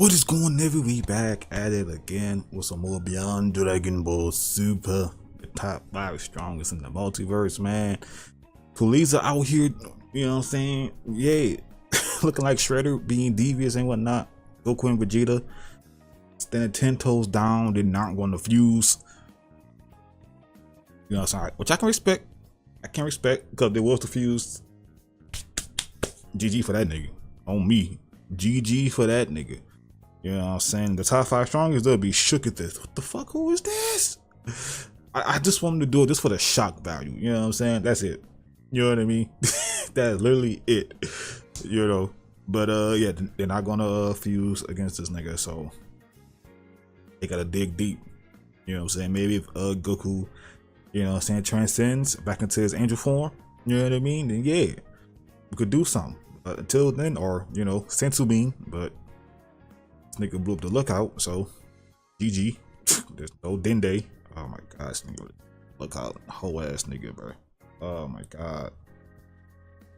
What is going on? We back at it again with some more Beyond Dragon Ball Super. The top 5 strongest in the multiverse, man. Cooliza out here, you know what I'm saying? Yeah, looking like Shredder, being devious and whatnot. Goku and Vegeta standing 10 toes down. They're not going to fuse. You know what I'm saying? Which I can respect. I can respect because there was the fuse. GG for that nigga. On me. GG for that nigga. You know what I'm saying? The top 5 strongest, they'll be shook at this. What the fuck? Who is this? I just want them to do it just for the shock value. You know what I'm saying? That's it. You know what I mean? That's literally it. You know? But yeah, they're not gonna fuse against this nigga, so they gotta dig deep. You know what I'm saying? Maybe if Goku, you know what I'm saying, transcends back into his angel form, you know what I mean? Then yeah, we could do something. Until then, or you know, Sensu Bean, but this nigga blew up the lookout, so GG. There's no Dende. Oh my gosh, nigga. Lookout, whole ass nigga, bro. Oh my god.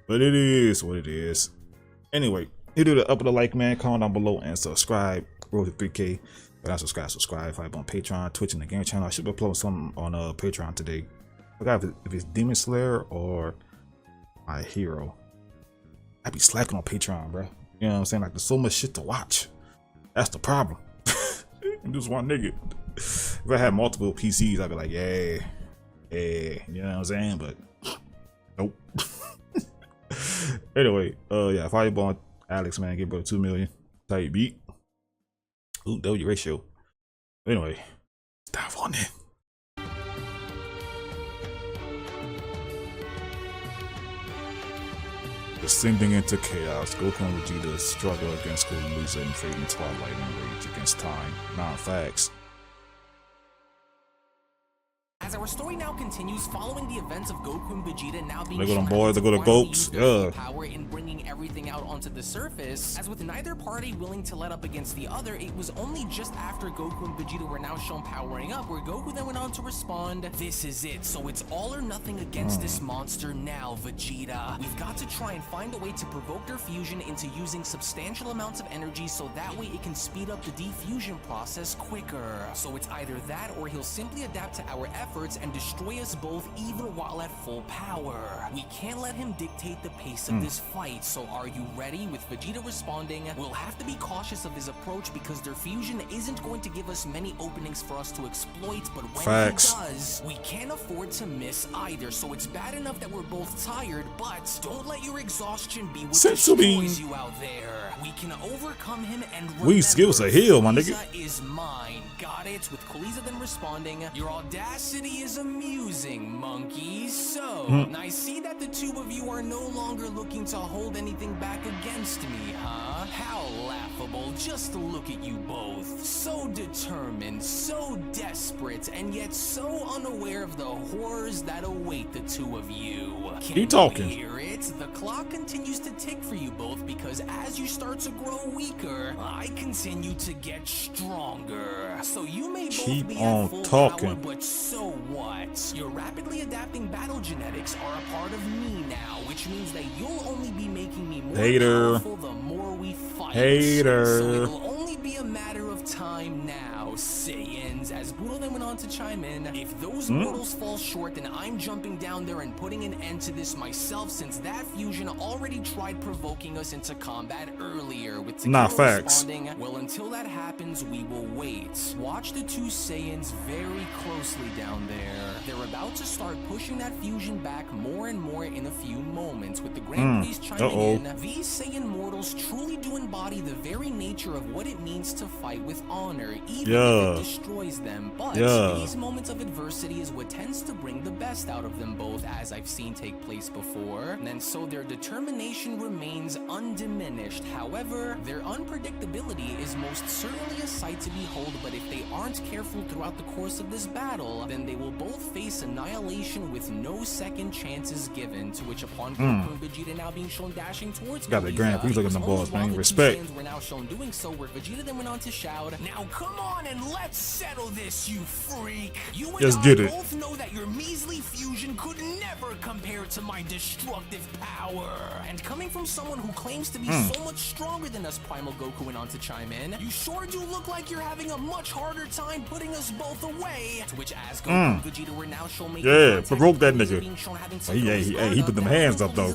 But it is what it is. Anyway, hit the up with a like, man. Comment down below and subscribe. Roll to 3K. But not subscribe. If I'm on Patreon, Twitch, and the game channel. I should be uploading something on Patreon today. I forgot if it's Demon Slayer or my hero. I be slacking on Patreon, bro. You know what I'm saying? Like, there's so much shit to watch. That's the problem. I'm just one nigga. If I had multiple PCs, I'd be like, yeah, you know what I'm saying? But nope. Anyway, yeah, Fireball Alex, man, give about 2 million. Tight beat. Ooh, W ratio. Anyway, dive on it. Descending into chaos, Goku and Vegeta struggle against Cooliza and fading twilight and rage against time. Non-facts. As our story now continues, following the events of Goku and Vegeta now being Look at them boys, look at the goats, yeah. Power in bringing everything out onto the surface, as with neither party willing to let up against the other, it was only just after Goku and Vegeta were now shown powering up, where Goku then went on to respond, "This is it, so it's all or nothing against this monster now, Vegeta. We've got to try and find a way to provoke their fusion into using substantial amounts of energy so that way it can speed up the diffusion process quicker. So it's either that or he'll simply adapt to our efforts and destroy us both even while at full power. We can't let him dictate the pace of this fight, so are you ready?" With Vegeta responding, "We'll have to be cautious of his approach because their fusion isn't going to give us many openings for us to exploit, but when Facts. he does, we can't afford to miss either, so it's bad enough that we're both tired, but don't let your exhaustion be what destroys you out there. We can overcome him and remember, We skills a heal, my nigga. Kiza is mine. Got it?" With Cooliza then responding, "Your audacity is amusing, monkey. So, I see that the two of you are no longer looking to hold anything back against me, huh? How laughable. Just look at you both. So determined, so desperate, and yet so unaware of the horrors that await the two of you. Can Keep talking. you hear it? The clock continues to tick for you both because as you start to grow weaker, I continue to get stronger. So you may both be at full power, but so what? Your rapidly adapting battle genetics are a part of me now, which means that you'll only be making me more powerful the more we fight. So it'll only be a matter of time now, Saiyans." As Budo then went on to chime in, "If those mortals fall short, then I'm jumping down there and putting an end to this myself, since that fusion already tried provoking us into combat earlier." With Takeda responding, "Well, until that happens, we will wait. Watch the two Saiyans very closely down there. They're about to start pushing that fusion back more and more in a few moments." With the Grand Priest chiming in, "These Saiyan mortals truly do embody the very nature of what it means to fight with honor, even if it destroys them. But these moments of adversity is what tends to bring the best out of them both, as I've seen take place before. And so their determination remains undiminished. However, their unpredictability is most certainly a sight to behold, but if they aren't careful throughout the course of this battle, then they will both face annihilation with no second chances given." To which upon Goku and Vegeta now being shown dashing towards Got the Grand Prix looking at the balls, man. Respect. Were now shown doing so, where Vegeta then went on to shout, "Now come on and let's settle this, you freak. You and I both know that your measly fusion could never compare to my destructive power." And coming from someone who claims to be so much stronger than us, Primal Goku went on to chime in, in. You sure do look like you're having a much harder time putting us both away. To which as Goku and Vegeta were now shown making provoke that nigga. He put them hands up though.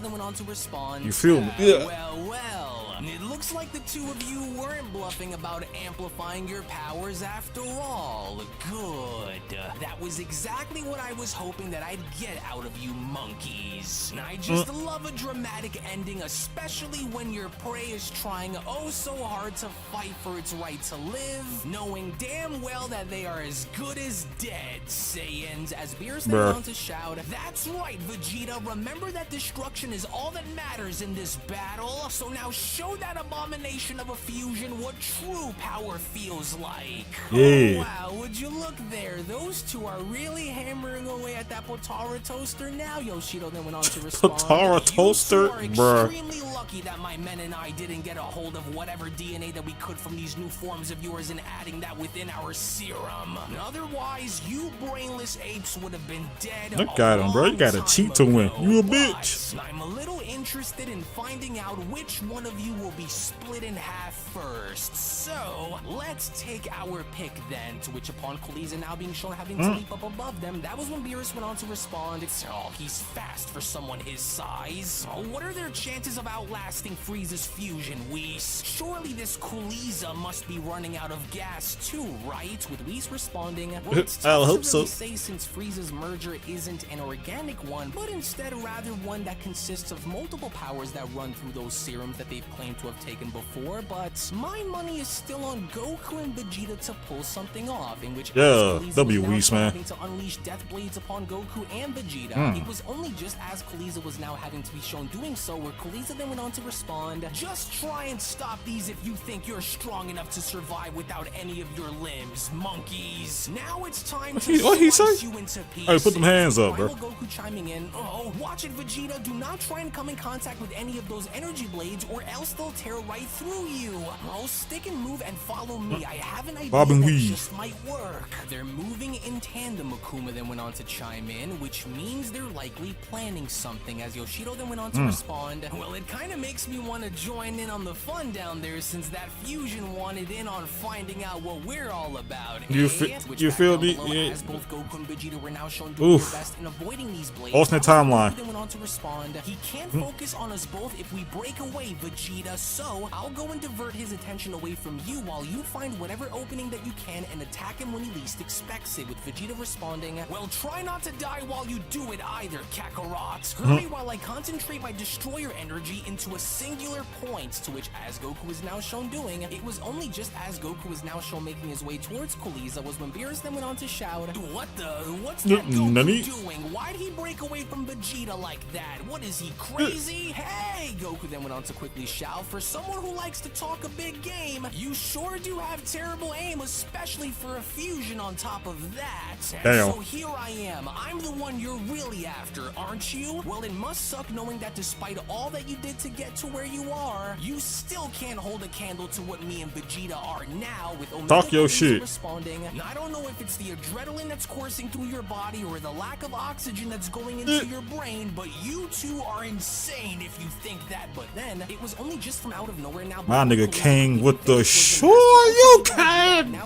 You feel me? Yeah. Well. It looks like the two of you weren't bluffing about amplifying your powers after all. Good. That was exactly what I was hoping that I'd get out of you monkeys. I just love a dramatic ending, especially when your prey is trying oh so hard to fight for its right to live, knowing damn well that they are as good as dead. Saiyans, as Beerus then went on to shout, that's right, Vegeta, remember that destruction is all that matters in this battle, so now show that abomination of a fusion what true power feels like. Yeah. Oh, wow, would you look there? Those two are really hammering away at that Potara toaster now. Yoshido then went on to respond. Potara toaster? You two are extremely lucky that my men and I didn't get a hold of whatever DNA that we could from these new forms of yours and adding that within our serum. Otherwise, you brainless apes would have been dead. Look at him, bro. You gotta cheat to win. You a bitch. I'm a little interested in finding out which one of you will be split in half first. So let's take our pick then. To which upon Cooliza now being shown having to leap up above them, that was when Beerus went on to respond. Oh, he's fast for someone his size. Oh, what are their chances of outlasting Frieza's fusion, Whis? Surely this Cooliza must be running out of gas too, right? With Whis responding, well, it's I'll tough hope to really so. say since Frieza's merger isn't an organic one, but instead rather one that consists of multiple powers that run through those serums that they've claimed to have taken before. But my money is still on Goku and Vegeta to pull something off, in which Whis, man. having to unleash death blades upon Goku and Vegeta. It was only just as Cooliza was now having to be shown doing so where Cooliza then went on to respond, just try and stop these if you think you're strong enough to survive without any of your limbs, monkeys. Now it's time to What he say? you into pieces. Hey, put them hands up, bro. Goku chiming in, oh, watch it, Vegeta, do not try and come in contact with any of those energy blades or else they'll tear right through you. Oh, stick and move and follow me. I have an idea that just might work. They're moving in tandem, Akuma then went on to chime in, which means they're likely planning something, as Yoshido then went on to respond, well, it kind of makes me want to join in on the fun down there since that fusion wanted in on finding out what we're all about. You feel me? Yeah. As both Goku and Vegeta were now shown doing their best in avoiding these blades. Alternate timeline. Then went on to respond, he can't focus on us both if we break away, Vegeta, so I'll go and divert his attention away from you while you find whatever opening that you can and attack him when he least expects it, with Vegeta responding, well, try not to die while you do it either, Kakarot. Hurry while I concentrate my destroyer energy into a singular point, to which as Goku is now shown doing, it was only just as Goku is now shown making his way towards Cooliza was when Beerus then went on to shout, what's that Goku doing? Why'd he break away from Vegeta like that? What is he, crazy? Hey! Goku then went on to quickly shout, for someone who likes to talk a big game, you sure do have terrible aim, especially for a fusion on top of that. Damn. So here I am. I'm the one you're really after, aren't you? Well, it must suck knowing that despite all that you did to get to where you are, you still can't hold a candle to what me and Vegeta are now, with Omega Talk your shit. responding, I don't know if it's the adrenaline that's coursing through your body or the lack of oxygen that's going into your brain, but you two are insane if you think that. But then, it was only just from out of nowhere now. My nigga King with the sure you can.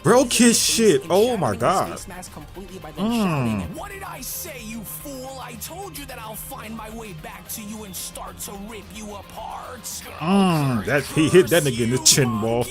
Broke his shit. Oh my god. What did I say, you fool? I told you that I'll find my way back to you and start to rip you apart. That he hit that nigga in the chin wall.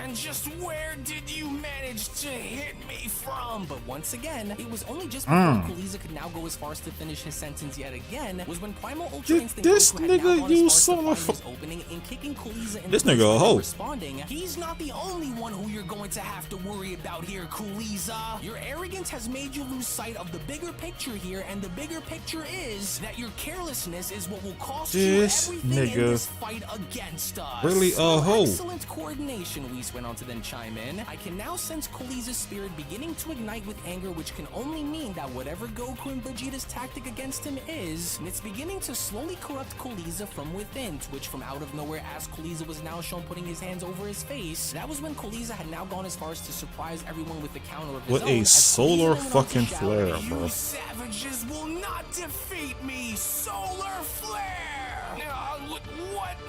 And just where did you manage to hit me from? But once again, it was only just before Cooliza could now go as far as to finish his sentence yet again, was when Primal Ultra Instinct This Goku had now nigga gone you as far son as to of find his opening in kicking Cooliza in This the nigga a hoe. responding, he's not the only one who you're going to have to worry about here, Cooliza. Your arrogance has made you lose sight of the bigger picture here, and the bigger picture is that your carelessness is what will cost you everything in this fight against us. Really a hoe. Excellent coordination, Whis went on to then chime in. I can now sense Cooliza's spirit beginning to ignite with anger, which can only mean that whatever Goku and Vegeta's tactic against him is, and it's beginning to slowly corrupt Cooliza from within, to which from out of nowhere, as Cooliza was now shown putting his hands over his face, that was when Cooliza had now gone as far as to surprise everyone with the counter of his With own, a as solar Cooliza went on to fucking shout, flare, bro. You savages will not defeat me, solar flare!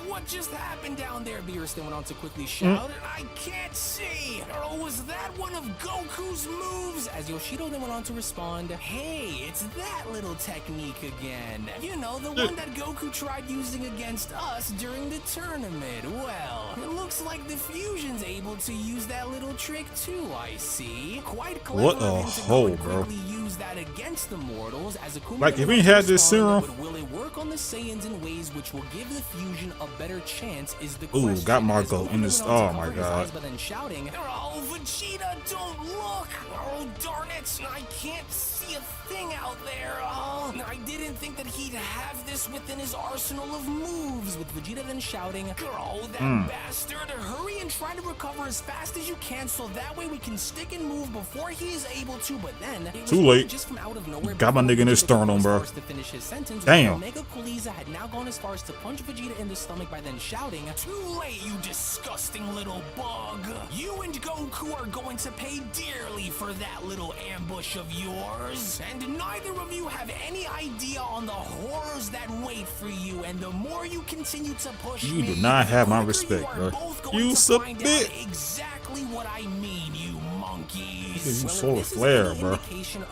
What just happened down there? Beerus then went on to quickly shout. I can't see. Or was that one of Goku's moves? As Yoshido then went on to respond, hey, it's that little technique again. You know, the one that Goku tried using against us during the tournament. Well, it looks like the Fusion's able to use that little trick too, I see. Quite clever. What a hole, bro. Use that against the mortals as a like if he had this serum. But will it work on the Saiyans in ways which will give the Fusion a better chance is the Ooh, question. got Marco in this. Oh my god. But then shouting, oh, Vegeta, don't look. Oh, darn it. I can't see a thing out there. Oh, I didn't think that he'd have this within his arsenal of moves. With Vegeta then shouting, oh, that bastard. Hurry and try to recover as fast as you can so that way we can stick and move before he is able to. But then, it was too late. Just from out of nowhere, got my nigga in his sternum, bro. To finish his sentence, damn. Omega Cooliza had now gone as far as to punch Vegeta in the stomach by then shouting, too late, you disgusting little bug. You and Goku are going to pay dearly for that little ambush of yours. And neither of you have any idea on the horrors that wait for you. And the more you continue to push you me, do not have my the respect, quicker bro. you You submit. Exactly what I mean, you monkeys. You solar flare, bro.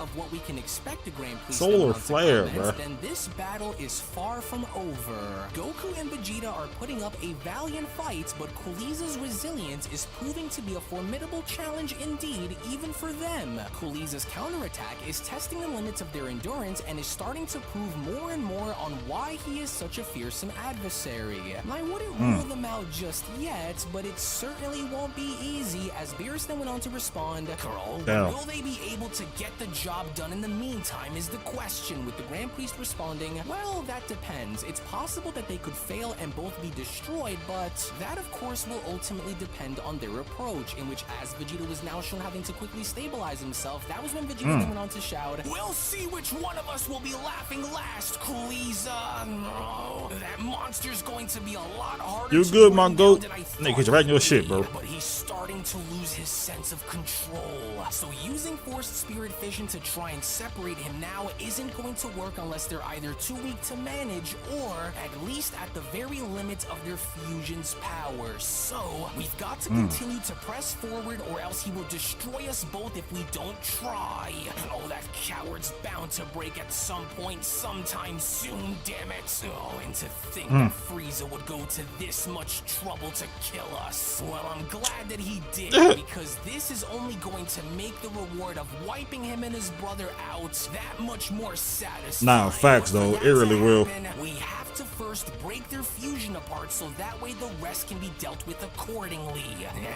Of what we can expect to Grand Prix solar flare, bro. Then this battle is far from over. Goku and Vegeta are putting up a valiant fight, but Cooliza's resilience is proving to be a formidable challenge indeed, even for them. Cooliza's counterattack is testing the limits of their endurance and is starting to prove more and more on why he is such a fearsome adversary. I wouldn't rule them out just yet, but it certainly won't be easy, as Beerus then went on to respond, Carl, will they be able to get the job done in the meantime is the question, with the Grand Priest responding, well, that depends. It's possible that they could fail and both be destroyed, but that of course will ultimately depend on their approach, in which as Vegeta was now shown having to quickly stabilize himself, that was when Vegeta then went on to shout, we'll see which one of us will be laughing last, Cooliza. No, that monster's going to be a lot harder. You good, my goat? Nigga, you're writing your shit, bro. But he's starting to lose his sense of control. So using forced spirit fission to try and separate him now isn't going to work unless they're either too weak to manage or at least at the very limit of their fusion's power. So we've got to continue to press forward or else he will destroy us both if we don't try. Oh, that coward's bound to break at some point sometime soon, damn it. Oh, and to think that Frieza would go to this much trouble to kill us. Well, I'm glad that he did, because this is only going to make the reward of wiping him and his brother out that much more satisfying. Nah, facts though, it really will. We have to first break their fusion apart so that way the rest can be dealt with accordingly.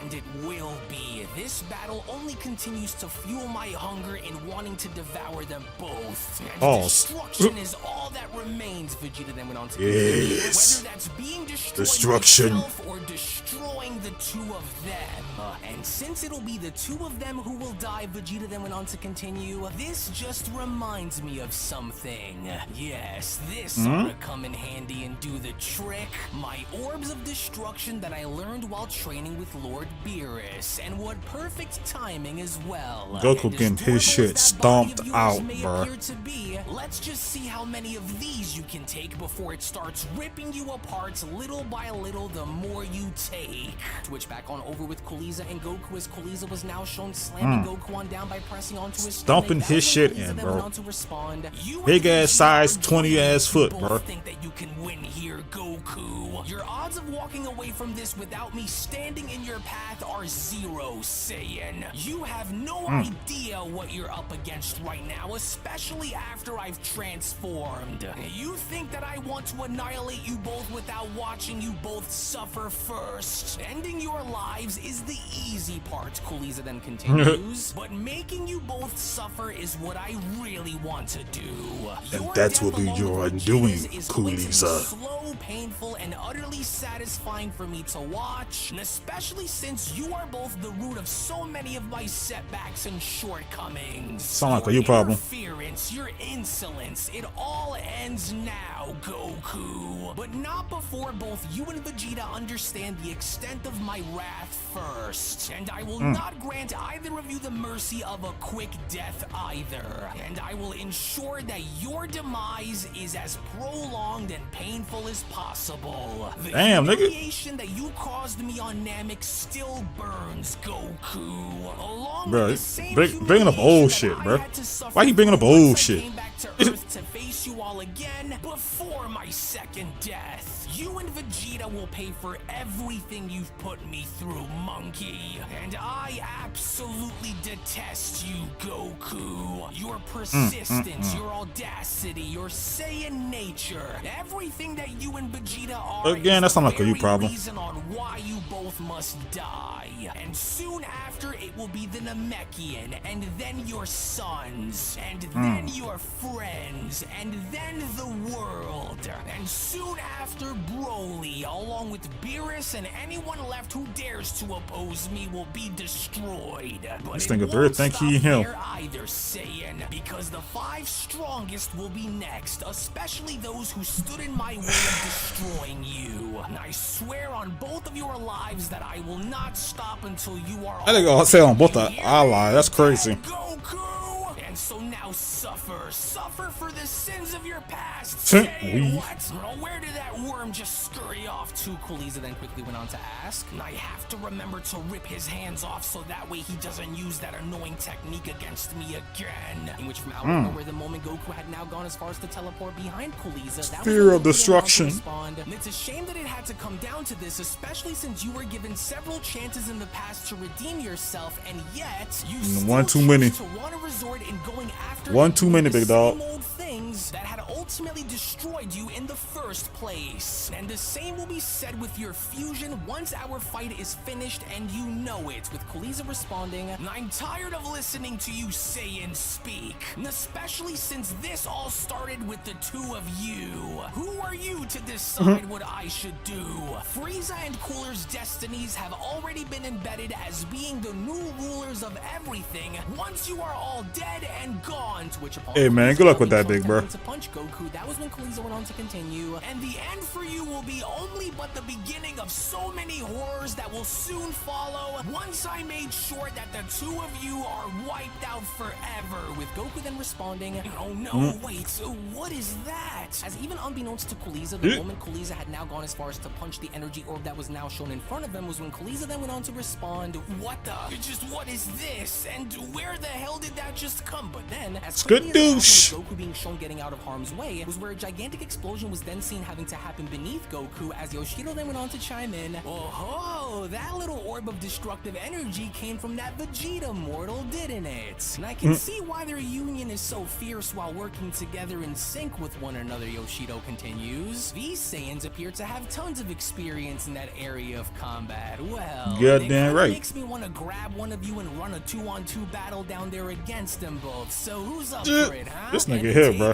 And it will be. This battle only continues to fuel my hunger in wanting to devour them both. And destruction is all that remains, Vegeta then went on to continue. Whether that's being destroyed myself or destroying the two of them. And since it'll be the two of them who will die, Vegeta then went on to continue, this just reminds me of something. Yes, this ought to come in handy and do the trick. My orbs of destruction that I learned while training with Lord Beerus. And what perfect timing as well. Goku getting his shit stomped out, bro. Let's just see how many of these you can take before it starts ripping you apart little by little the more you take. Switch back on over with Cooliza and Goku, as Cooliza was now shown slamming Goku on down by pressing onto his stomping his shit in, bro. Big ass size, 20 ass foot, bro. Think that you can win here, Goku. Your odds of walking away from this without me standing in your path are 0, Saiyan. You have no idea what you're up against right now, especially after I've transformed. You think that I want to annihilate you both without watching you both suffer first. Ending your lives is the easy part, Cooliza then continues. But making you both suffer is what I really want to do. And that's what be your undoing, Cooliza. Slow, painful, and utterly satisfying for me to watch, and especially since you are both the root of so many of my setbacks and shortcomings. Sound like a you problem. Interference, your insolence, it all ends now, Goku. But not before both you and Vegeta understand the extent of my wrath first. And I will not grant either of you the mercy of a quick death either. And I will ensure that your demise is as prolonged and painful as possible. The humiliation that you caused me on Namek still burns, Goku. Along bro, with the same bringing up old shit, bro. Why you bringing up old shit? To face you all again before my second death. You and Vegeta will pay for everything you've put me through, monkey. And I absolutely detest you, Goku. Your persistence, your audacity, your Saiyan nature, everything that you and Vegeta are. Again, that's not like a you problem. Reason on why you both must die. And soon after, it will be the Namekian, and then your sons, and then your friends, and then the world. And soon after, Broly, along with Beerus and anyone left who dares to oppose me, will be destroyed. But this it nigga won't think stop he him. there either, Saiyan, because the 5 strongest will be next, especially those who stood in my way of destroying you. And I swear on both of your lives that I will not stop until you are all. I think I'll say on both the ally. That's crazy. Goku! And so now suffer for the sins of your past. What? Where did that worm just scurry off to? Cooliza then quickly went on to ask. I have to remember to rip his hands off so that way he doesn't use that annoying technique against me again. In which from out of nowhere, the moment Goku had now gone as far as to teleport behind Cooliza, that Fear of destruction. And it's a shame that it had to come down to this, especially since you were given several chances in the past to redeem yourself, and yet you one too many. to want to resort in going after One too many, big dog. old things that had ultimately destroyed you in the first place. And the same will be said with your fusion once our fight is finished, and you know it, with Cooliza responding, I'm tired of listening to you Saiyan speak, especially since this all started with the two of you. Who are you to decide what I should do? Frieza and Cooler's destinies have already been embedded as being the new rulers of everything once you are all dead and gone. To which upon hey man, good luck with that, big bro. to punch Goku, that was when Cooliza went on to continue, and the end for you will be only but the beginning of so many horrors that will soon follow once I made sure that the two of you are wiped out forever, with Goku then responding, oh no, wait, so what is that? As even unbeknownst to Cooliza, the moment Cooliza had now gone as far as to punch the energy orb that was now shown in front of him was when Cooliza then went on to respond, what is this? And where the hell did that just come? But then, as good douche. Goku being shown getting out of harm's way was where a gigantic explosion was then seen having to happen beneath Goku, as Yoshido then went on to chime in, oh, that little orb of destructive energy came from that Vegeta mortal, didn't it? And I can see why their union is so fierce while working together in sync with one another, Yoshido continues. These Saiyans appear to have tons of experience in that area of combat. Well, goddamn right. Makes me want to grab one of you and run a 2-on-2 battle down there against them both. So who's up for it, huh? This nigga here, bro.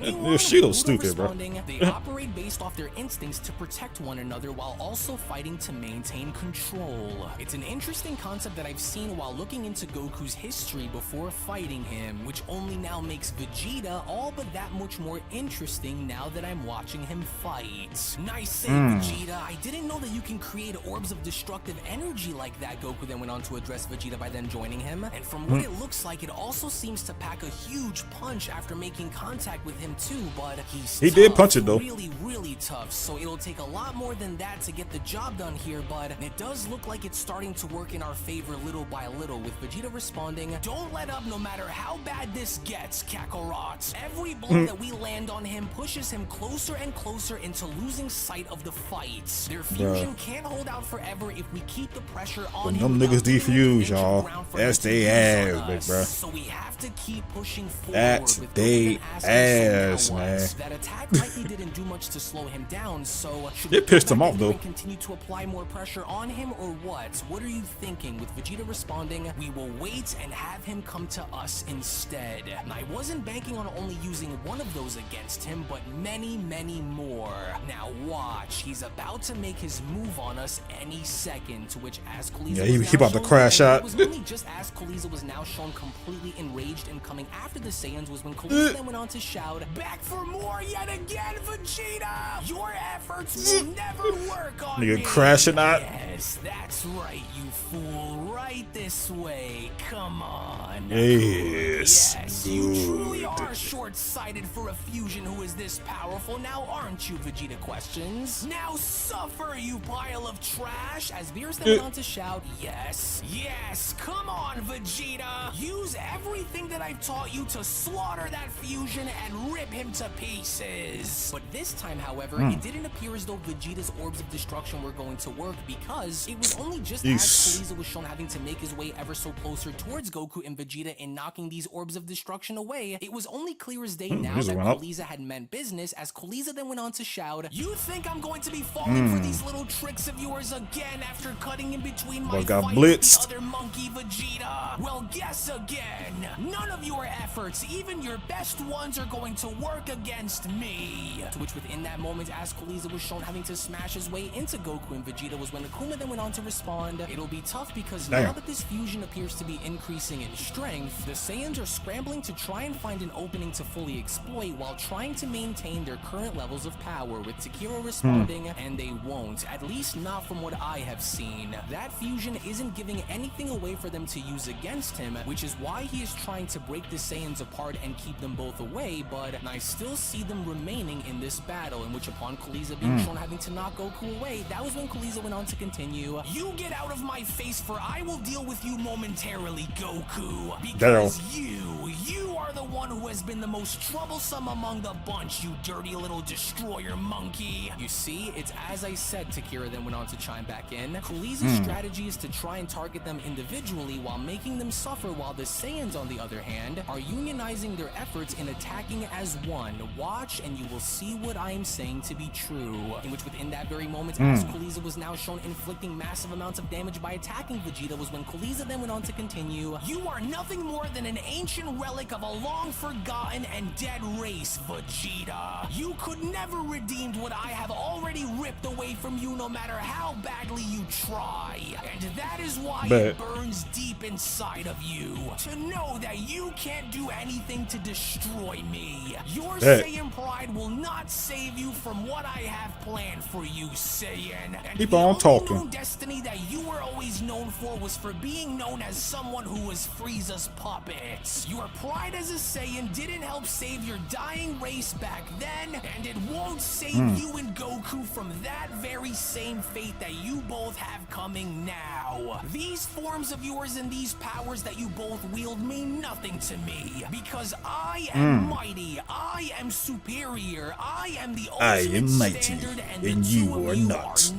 Yoshido's stupid, bro. They operate based off their instincts to protect one another while also fighting to maintain control. It's an interesting concept that I've seen while looking into Goku's history before fighting him, which only now makes Vegeta all but that much more interesting now that I'm watching him fight. Nice save, Vegeta. I didn't know that you can create orbs of destructive energy like that. Goku then went on to address Vegeta by then joining him, and from what it looks like, it also seems to pack a huge punch after making contact with him too, but he did punch it though. Really tough, so it'll take a lot more than that to get the job done here, but it does look like it's starting to work in our favor little by little, with Vegeta responding, don't let up no matter how bad this gets, Kakarot. Every blow that we land on him pushes him closer and closer into losing sight of the fight. Their fusion can't hold out forever if we keep the pressure on him. Them niggas defuse, y'all. That's they ass, big bro. So we have to keep pushing forward. That's they ass, man. That attack likely didn't do much to slow him down, so should it pissed him off though. Continue to apply more pressure on him, or what? What are you thinking? With Vegeta responding, we will wait and have him come to us instead. And I wasn't banking on only using one of those against him, but many more. Now watch, he's about to make his move on us any second, to which as Cooliza he about to crash out. It was only just as Cooliza was now shown completely enraged and coming after the Saiyans was when Cooliza then went on to shout, "Back for more yet again, Vegeta! Your efforts will never work on me!" Nigga crashing out. Yes, that's right, you fool. Right this way. Come on. Yes. Yes, you truly are short-sighted for a fusion who is this powerful, now aren't you, Vegeta questions? Now suffer, you pile of trash, as Beerus then went on to shout, "Yes, yes, come on, Vegeta! Use everything that I've taught you to slaughter that fusion and rip him to pieces!" But this time, however, it didn't appear as though Vegeta's orbs of destruction were going to work, because it was only just as Cooliza was shown having to make his way ever so closer towards Goku and Vegeta in knocking these orbs of destruction away, it was only clear as day now that Cooliza had meant business, as Cooliza then went on to shout, "You think I'm going to be falling for these little tricks of yours again after cutting in between my fight with the other monkey, Vegeta? Well, guess again. None of your efforts, even your best ones, are going to work against me." To which within that moment, as Cooliza was shown having to smash his way into Goku and Vegeta, was when Akuma then went on to respond, "It'll be tough because now that this fusion appears to be increasing in strength, the Saiyans are scrambling to try and find an opening to fully exploit while trying to maintain their current levels of power," with Takiro responding, "And they won't, at least not from what I have seen. That fusion isn't giving anything away for them to use against him, which is why he is trying to break the Saiyans apart and keep them both away, but I still see them remaining in this battle," in which upon Cooliza being shown having to knock Goku away, that was when Cooliza went on to continue, "You get out of my face, for I will deal with you momentarily, Goku, because you are the one who has been the most troublesome among the bunch, you dirty little destroyer monkey." You see, it's as I said, Takira then went on to chime back in. Cooliza's strategy is to try and target them individually while making them suffer, while the Saiyans, on the other hand, are unionizing their efforts in attacking as one. Watch and you will see what I am saying to be true. In which within that very moment, as Cooliza was now shown inflicting massive amounts of damage by attacking Vegeta, was when Cooliza then went on to continue, "You are nothing more than an ancient relic of a long-forgotten and dead race, Vegeta. You could never redeem what I have already ripped away from you, no matter how badly you try. And that is why it burns deep inside of you, to know that you can't do anything to destroy me. Your Saiyan pride will not save you from what I have planned for you, Saiyan. And keep the on only talking. known destiny that you were always known for was for being known as someone who was Frieza's puppet. Your pride as a Saiyan didn't help save your dying race back then, and it won't save you and Goku from that very same fate that you both have coming now. These forms of yours and these powers that you both wield mean nothing to me, because I am mighty, I am superior, I am the ultimate standard, and you are not,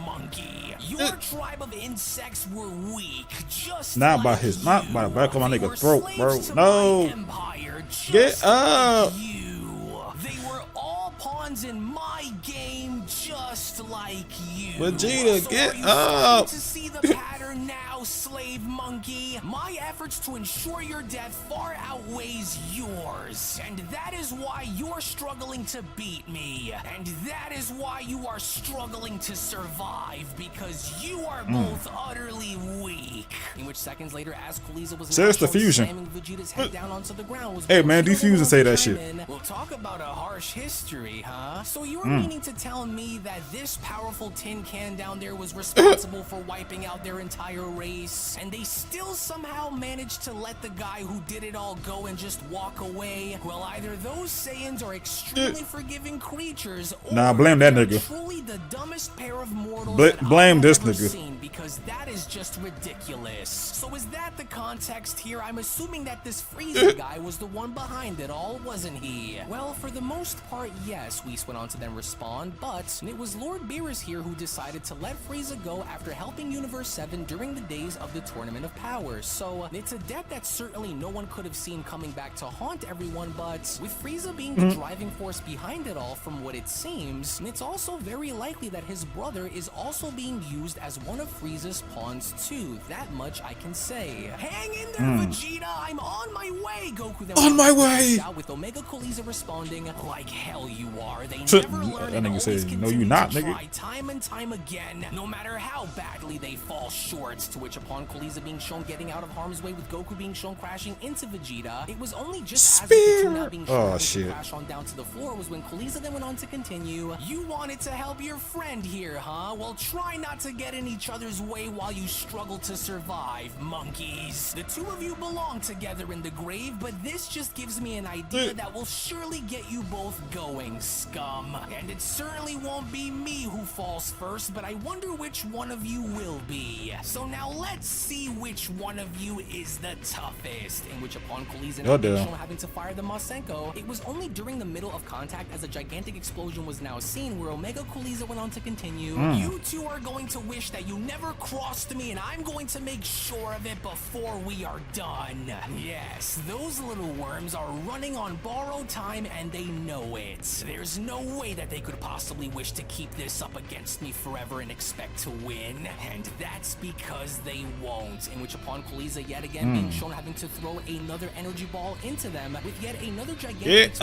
monkey. Your tribe of insects were weak, just not by like his, you. not by the back of my They nigga were throat, bro. slaves to No, my empire, just get up. like you. They were all pawns in my game, just like you. Vegeta, So get are you up. starting to see the pattern now, slave monkey? My efforts to ensure your death far outweighs yours, and that is why you're struggling to beat me, and that is why you are struggling to survive, because you are both utterly weak. In which seconds later, as Cooliza was Says the fusion. slamming Vegeta's head down onto the ground, was Hey, man, Vegeta defusion say that chime shit. in. We'll talk about a harsh history, huh? So you're meaning to tell me that this powerful tin can down there was responsible for wiping out their entire race, and they still somehow managed to let the guy who did it all go and just walk away? Well, either those Saiyans are extremely forgiving creatures, or Nah, blame that they're nigga. truly the dumbest pair of mortals Blame I've this ever nigga. seen, because that is just ridiculous. So is that the context here? I'm assuming that this Frieza guy was the one behind it all, wasn't he? Well, for the most part, yes, Whis went on to then respond, but it was Lord Beerus here who decided to let Frieza go after helping Universe 7 during the days of the Tournament of Powers. So it's a death that certainly no one could have seen coming back to haunt everyone, but with Frieza being the driving force behind it all from what it seems, it's also very likely that his brother is also being used as one of Frieza's pawns too. That much I can say. Hang in there, Vegeta, I'm on my way. Goku then on my way. out with Omega Cooliza responding, like hell you are. They Shit. never learn That and nigga always said, no, continue you not, to nigga. try time and time again, no matter how badly they fall short. To which, upon Cooliza being shown getting out of harm's way with Goku being shown crashing into Vegeta, it was only just as the two now being shown to crash on down to the floor was when Cooliza then went on to continue. You wanted to help your friend here, huh? Well, try not to get in each other's way while you struggle to survive, monkeys. The two of you belong together in the grave, but this just gives me an idea that will surely get you both going, scum. And it certainly won't be me who falls first, but I wonder which one of you will be. So now let's see which one of you is the toughest. In which, upon Cooliza now having to fire the Masenko, it was only during the middle of contact as a gigantic explosion was now seen where Omega Cooliza went on to continue. You two are going to wish that you never crossed me, and I'm going to make sure of it before we are done. Yes, those little worms are running on borrowed time, and they know it. There's no way that they could possibly wish to keep this up against me forever and expect to win, and that's because they won't. In which, upon Cooliza yet again being shown having to throw another energy ball into them, with yet another gigantic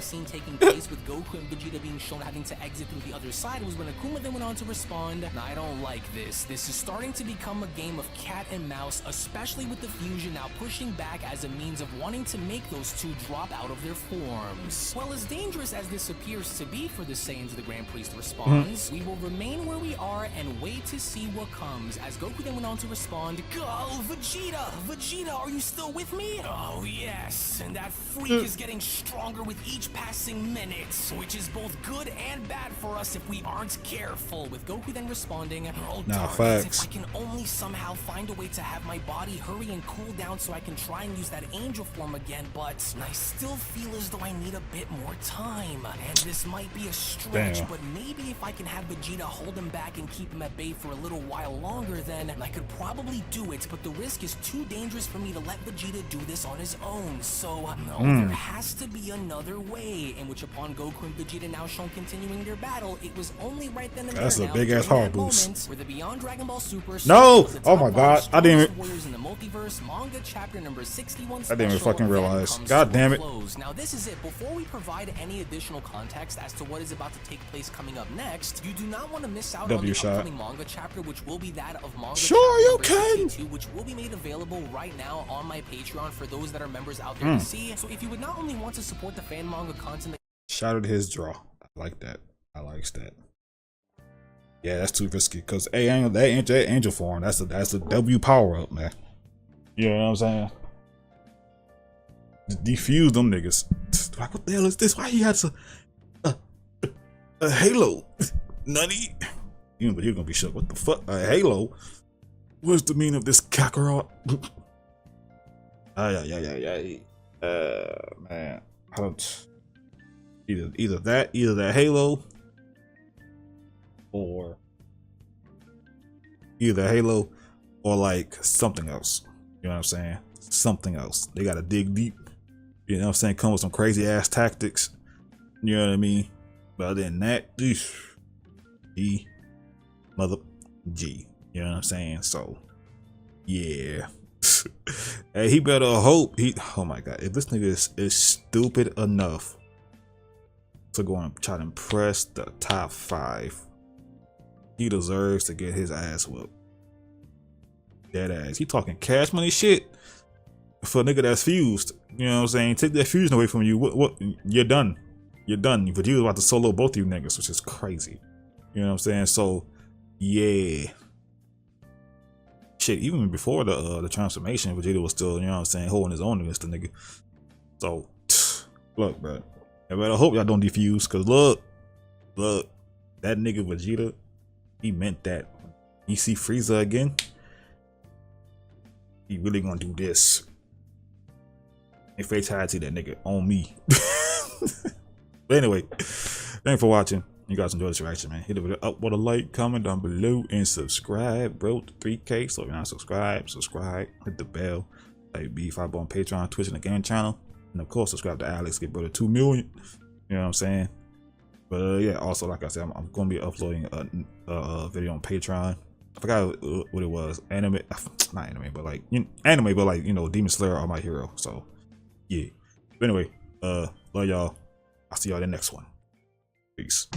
scene taking place with Goku and Vegeta being shown having to exit through the other side, was when Akuma then went on to respond, "Now, I don't like this. This is starting to become a game of cat and mouse, especially with the fusion now pushing back as a means of wanting to make those two drop out of their forms. Well, as dangerous as this appears to be for the Saiyans, the Grand Priest responds, we will remain where we are and wait to see what comes." As Goku then went on to respond, "Go, Vegeta! Vegeta, are you still with me? Oh, yes. And that freak is getting stronger with each passing minute, which is both good and bad for us if we aren't careful." With Goku then responding, "Oh, darn it, if I can only somehow find a way to have my body hurry and cool down so I can try and use that angel form again, but I still feel as though I need a bit more time. And this might be a stretch, but maybe if I can have Vegeta hold him back and keep him at bay for a little while longer, then I could probably do it, but the risk is too dangerous for me to let Vegeta do this on his own. So, no, there has to be another way." In which, upon Goku and Vegeta now shown continuing their battle, it was only right then and there a big ass heart boost. where the Beyond Dragon Ball Super oh my god, I didn't even Warriors in the Multiverse Manga chapter number 61 I didn't even fucking realize. God damn it. Now this is it. Before we provide any additional context as to what is about to take place coming up next, you do not want to miss out on the upcoming manga chapter, which will be that of Manga chapter number 62, which will be made available right now on my Patreon for those that are members out there to see. So if you would not only want to support the fan manga content, shout out his draw. I like that. I likes that. Yeah, that's too risky. Cause that angel form, that's a W power up, man. You know what I'm saying? Defuse them niggas. Like, what the hell is this? Why he has a halo? Nutty. You're gonna be shook. What the fuck? A halo? What's the meaning of this Kakarot? Man. I don't. Either that halo, or like something else. You know what I'm saying? Something else. They gotta dig deep. You know what I'm saying? Come with some crazy ass tactics. You know what I mean? But other than that, G, mother G. You know what I'm saying? So, yeah. Hey, he better hope oh my god, if this nigga is stupid enough to go and try to impress the top 5, he deserves to get his ass whooped. Dead ass. He talking cash money shit for a nigga that's fused. You know what I'm saying? Take that fusion away from you. What? You're done. You're done. But you was about to solo both of you niggas, which is crazy. You know what I'm saying? So, yeah. Shit, even before the transformation, Vegeta was still, you know what I'm saying, holding his own against the nigga. So, look, bro. I better hope y'all don't defuse, cause look, that nigga Vegeta, he meant that. You see Frieza again, he really gonna do this. And fatality that nigga on me. But anyway, thanks for watching. You guys enjoy this reaction, man. Hit the video up with a like, comment down below, and subscribe, bro, to 3K. So if you're not subscribed, hit the bell. Like B5 on Patreon, Twitch, and the game channel. And of course, subscribe to Alex, get brother 2 million. You know what I'm saying? But yeah, also, like I said, I'm gonna be uploading a video on Patreon I forgot what it was. Anime, not anime, but like anime, but like Demon Slayer are my hero. So yeah. But anyway, love y'all. I'll see y'all in the next one. Peace.